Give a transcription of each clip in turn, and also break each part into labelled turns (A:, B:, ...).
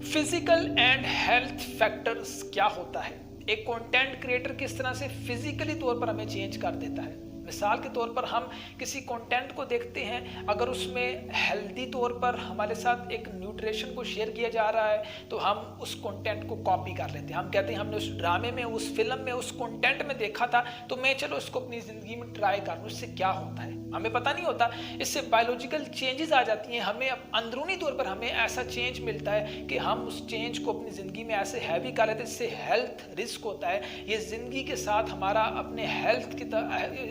A: Physical and health factors क्या होता है? एक कंटेंट क्रिएटर किस तरह से फिजिकली तौर पर हमें चेंज कर देता है। मिसाल के तौर पर हम किसी कंटेंट को देखते हैं, अगर उसमें हेल्दी तौर पर हमारे साथ एक न्यूट्रिशन को शेयर किया जा रहा है तो हम उस कंटेंट को कॉपी कर लेते हैं। हम कहते हैं हमने उस ड्रामे में, उस फिल्म में, उस कंटेंट में देखा था तो मैं चलो इसको अपनी ज़िंदगी में ट्राई कर लूँ। इससे क्या होता है हमें पता नहीं होता। इससे बायोलॉजिकल चेंजेस आ जाती हैं, हमें अंदरूनी तौर पर हमें ऐसा चेंज मिलता है कि हम उस चेंज को अपनी ज़िंदगी में ऐसे हैवी कर लेते हैं। इससे हेल्थ रिस्क होता है। ये ज़िंदगी के साथ हमारा अपने हेल्थ की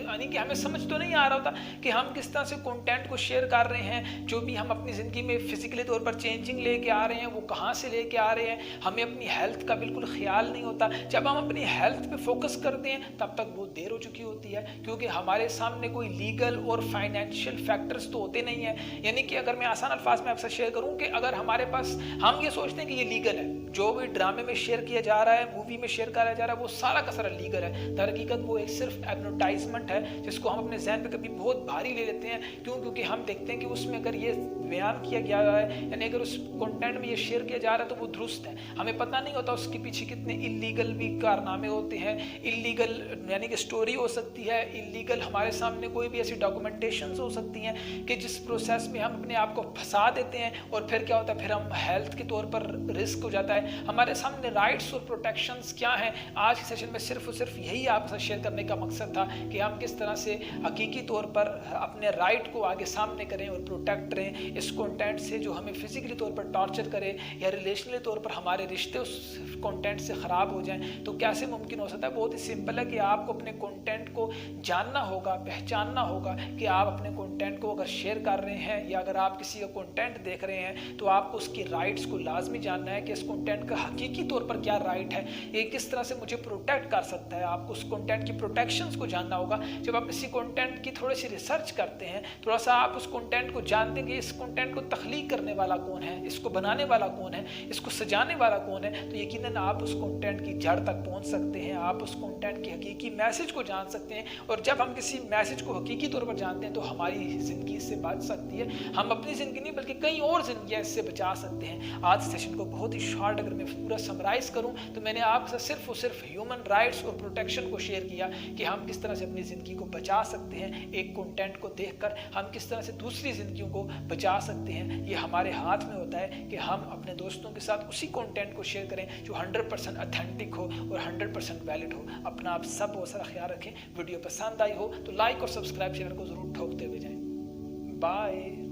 A: यानी कि हमें समझ तो नहीं आ रहा होता कि हम किस तरह से कंटेंट को शेयर कर रहे हैं। जो भी हम अपनी ज़िंदगी में फिजिकली तौर पर चेंजिंग लेके आ रहे हैं वो कहाँ से लेके आ रहे हैं, हमें अपनी हेल्थ का बिल्कुल ख्याल नहीं होता। जब हम अपनी हेल्थ पे फोकस करते हैं तब तक बहुत देर हो चुकी होती है, क्योंकि हमारे सामने कोई लीगल और फाइनेंशियल फैक्टर्स तो होते नहीं है। यानी कि अगर मैं आसान अल्फाज में आपसे शेयर करूं कि अगर हमारे पास, हम ये सोचते हैं कि ये लीगल है, जो भी ड्रामे में शेयर किया जा रहा है, मूवी में शेयर किया जा रहा है, वो सारा का सारा लीगल है। दर हकीकत वो एक सिर्फ एडवर्टाइजमेंट है जिसको हम अपने जहन पे कभी बहुत भारी ले लेते हैं। क्यों? क्योंकि हम देखते हैं कि उसमें अगर ये बयान किया गया है, यानी अगर उस कंटेंट में ये शेयर किया जा रहा है तो वो दुरुस्त है। हमें पता नहीं होता उसके पीछे कितने इलीगल भी कारनामे होते हैं। इलीगल यानी कि स्टोरी हो सकती है, इलीगल हमारे सामने कोई भी ऐसी डॉक्यूमेंटेशंस हो सकती हैं कि जिस प्रोसेस में हम अपने आप को फंसा देते हैं और फिर क्या होता है, फिर हम हेल्थ के तौर पर रिस्क हो जाता है। हमारे सामने राइट्स और प्रोटेक्शंस क्या हैं, आज के सेशन में सिर्फ और सिर्फ यही आपसे शेयर करने का मकसद था कि हम किस तरह से हकीकी तौर पर अपने राइट को आगे सामने करें और प्रोटेक्ट करें इस कंटेंट से जो हमें फिजिकली तौर पर टॉर्चर करे या रिलेशनली तौर पर हमारे रिश्ते उस कंटेंट से ख़राब हो जाएं। तो कैसे मुमकिन हो सकता है? बहुत ही सिंपल है कि आपको अपने कंटेंट को जानना होगा, पहचानना होगा कि आप अपने कंटेंट को अगर शेयर कर रहे हैं या अगर आप किसी का कंटेंट देख रहे हैं तो आपको उसकी राइट्स को लाजमी जानना है कि इस कंटेंट का हकीकी तौर पर क्या राइट है, ये किस तरह से मुझे प्रोटेक्ट कर सकता है। आपको उस कंटेंट की प्रोटेक्शंस को जानना होगा। जब आप इसी कंटेंट की थोड़ी सी रिसर्च करते हैं, थोड़ा सा आप उस कंटेंट को जानते हैं कि इस कंटेंट को तख्लीक करने वाला कौन है, इसको बनाने वाला कौन है, इसको सजाने वाला कौन है, तो यकीनन आप उस कंटेंट की जड़ तक पहुंच सकते हैं। आप उस कंटेंट के हकीकी मैसेज को जान सकते हैं। और जब हम किसी मैसेज को हकीकी तौर पर जानते हैं तो हमारी ज़िंदगी इससे बच सकती है। हम अपनी ज़िंदगी नहीं बल्कि कई और ज़िंदगियाँ इससे बचा सकते हैं। आज सेशन को बहुत ही शॉर्ट अगर मैं पूरा समराइज़ करूँ तो मैंने आपसे सिर्फ और सिर्फ ह्यूमन राइट्स और प्रोटेक्शन को शेयर किया कि हम किस तरह से अपनी ज़िंदगी को बचा सकते हैं। एक कंटेंट को देखकर हम किस तरह से दूसरी ज़िंदगियों को बचा सकते हैं। ये हमारे हाथ में होता है कि हम अपने दोस्तों के साथ उसी कंटेंट को शेयर करें जो 100% ऑथेंटिक हो और 100% वैलिड हो। अपना आप सब बहुत सारा ख्याल रखें। वीडियो पसंद आई हो तो लाइक और सब्सक्राइब चैनल को ज़रूर ठोकते हुए जाएं। बाय।